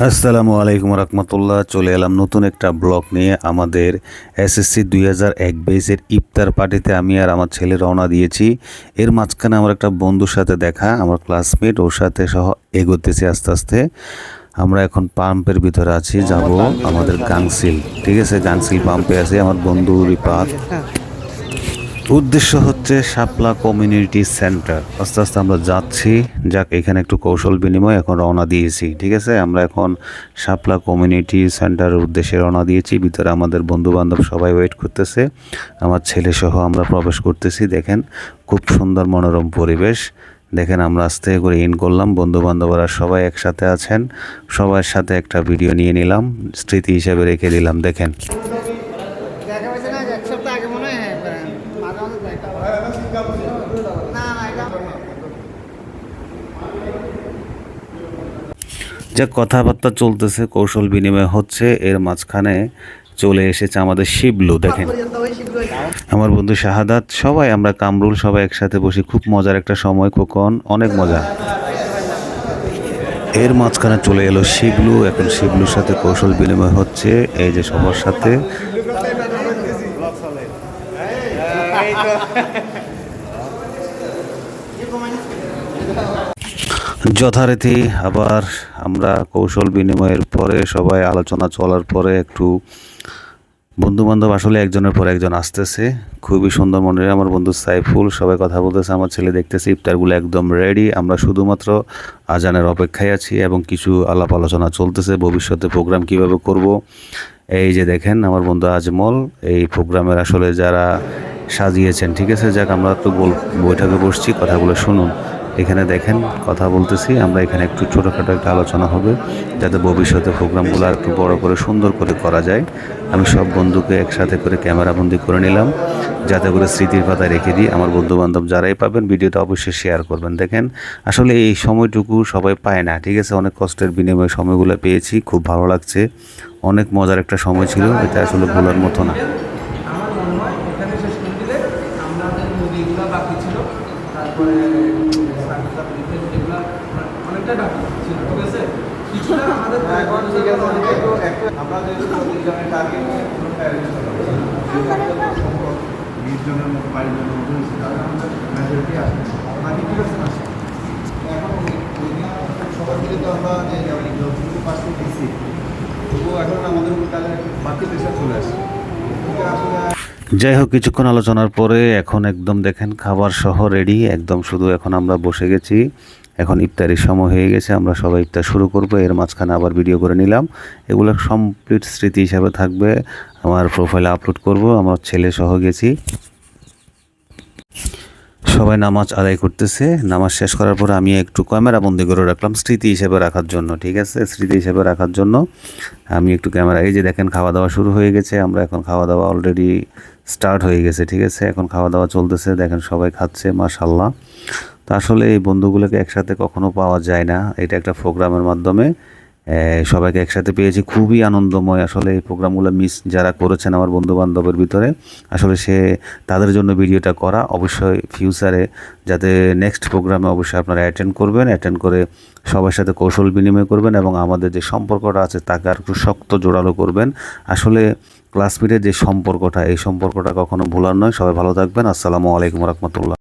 আসসালামু আলাইকুম রহমতুল্লাহ। চলে এলাম নতুন একটা ব্লগ নিয়ে। আমাদের এসএসসি 2001 বেসের ইফতার পার্টিতে আমি আর আমার ছেলে রওনা দিয়েছি। এর মাঝখানে আমার একটা বন্ধুর সাথে দেখা, আমার ক্লাসমেট, ওর সাথে সহ এগোতেছি আস্তে আস্তে। আমরা এখন পাম্পের ভিতরে আছি, যাব আমাদের গাংসিল। ঠিক আছে, গাংসিল পাম্পে আছি, আমার বন্ধু রিপাত। উদ্দেশ্য হচ্ছে শাপলা কমিউনিটি সেন্টার। আস্তে আস্তে আমরা যাচ্ছি। যাক, এখানে একটু কৌশল বিনিময় এখন রওনা দিয়েছি। ঠিক আছে, আমরা এখন শাপলা কমিউনিটি সেন্টারের উদ্দেশ্যে রওনা দিয়েছি। ভিতরে আমাদের বন্ধু বান্ধব সবাই ওয়েট করতেছে, আমার ছেলে সহ আমরা প্রবেশ করতেছি। দেখেন, খুব সুন্দর মনোরম পরিবেশ। দেখেন, আমরা আস্তে করে ইন করলাম, বন্ধু বান্ধবরা সবাই একসাথে আছেন। সবার সাথে একটা ভিডিও নিয়ে নিলাম, স্মৃতি হিসেবে রেখে দিলাম। দেখেন, যা কথাবার্তা চলতেছে, কৌশল বিনিময় হচ্ছে, এর মাঝখানে চলে এসেছে আমাদের শিবলু। দেখেন, আমার বন্ধু শাহাদাত, সবাই আমরা কামরুল সবাই একসাথে বসে খুব মজার একটা সময়, খোকন, অনেক মজা। এর মাঝখানে চলে এলো শিবলু। এখন শিবলুর সাথে কৌশল বিনিময় হচ্ছে, এই যে সবার সাথে। যথারীতি আবার আমরা কৌশল বিনিময়ের পরে, সবাই আলোচনা চলার পরে, একটু বন্ধু বান্ধব আসলে একজনের পর একজন আসতেছে, খুবই সুন্দর মনের। আমার বন্ধু সাইফুল, সবাই কথা বলতেছে, আমার ছেলে দেখতেছে। ইফতারগুলো একদম রেডি, আমরা শুধুমাত্র আজানের অপেক্ষায় আছি এবং কিছু আলাপ আলোচনা চলতেছে ভবিষ্যতে প্রোগ্রাম কিভাবে করব। এই যে দেখেন, আমার বন্ধু আজমল এই প্রোগ্রামের আসলে যারা সাজিয়েছেন। ঠিক আছে, যাক, আমরা একটু বৈঠকে বসছি, কথাগুলো শুনুন। এখানে দেখেন, কথা বলতেছি আমরা, এখানে একটু ছোটোখাটো একটা আলোচনা হবে যাতে ভবিষ্যতে প্রোগ্রামগুলো একটু বড় করে সুন্দর করে করা যায়। আমি সব বন্ধুকে একসাথে করে ক্যামেরাবন্দি করে নিলাম যাতে করে স্মৃতির পাতায় রেখে দিই। আমার বন্ধুবান্ধব যারাই পাবেন ভিডিওটা অবশ্যই শেয়ার করবেন। দেখেন, আসলে এই সময়টুকু সবাই পায় না। ঠিক আছে, অনেক কষ্টের বিনিময়ে সময়গুলো পেয়েছি, খুব ভালো লাগছে, অনেক মজার একটা সময় ছিল, এটা আসলে ভোলার মতো না। যাই হোক, কিছুক্ষণ আলোচনার পরে এখন একদম দেখেন খাবার সহ রেডি একদম, শুধু এখন আমরা বসে গেছি। এখন ইফতারির সময় হয়ে গেছে, আমরা সবাই ইফতার শুরু করব। এর মাঝখানে আবার ভিডিও করে নিলাম, এগুলো কমপ্লিট স্মৃতি হিসাবে থাকবে, আমার প্রোফাইলে আপলোড করব। আমার ছেলে সহ গেছি। সবাই নামাজ আদায় করতেছে, নামাজ শেষ করার পরে আমি একটু ক্যামেরা বন্দি করে রাখলাম স্মৃতি হিসেবে রাখার জন্য। ঠিক আছে, স্মৃতি হিসেবে রাখার জন্য আমি একটু ক্যামেরা। এই যে দেখেন, খাওয়া দাওয়া শুরু হয়ে গেছে, আমরা এখন খাওয়া দাওয়া অলরেডি স্টার্ট হয়ে গেছে। ঠিক আছে, এখন খাওয়া দাওয়া চলতেছে, দেখেন সবাই খাচ্ছে, মাশাআল্লাহ। তো আসলে এই বন্ধুগুলোকে একসাথে কখনো পাওয়া যায় না, এটা একটা প্রোগ্রামের মাধ্যমে সবাইকে একসাথে পেয়েছি, খুবই আনন্দময়। আসলে এই প্রোগ্রামগুলো মিস যারা করেছেন আমার বন্ধু বান্ধবের ভিতরে, আসলে তাদের জন্য ভিডিওটা করা। অবশ্যই ফিউচারে যাতে নেক্সট প্রোগ্রামে অবশ্যই আপনারা অ্যাটেন্ড করবেন, অ্যাটেন্ড করে সবার সাথে কৌশল বিনিময় করবেন এবং আমাদের যে সম্পর্কটা আছে তাকে আর একটু শক্ত জোরালো করবেন। আসলে ক্লাসমেটের যে সম্পর্কটা, এই সম্পর্কটা কখনো ভোলার নয়। সবাই ভালো থাকবেন। আসসালামু আলাইকুম রহমতুল্লাহ।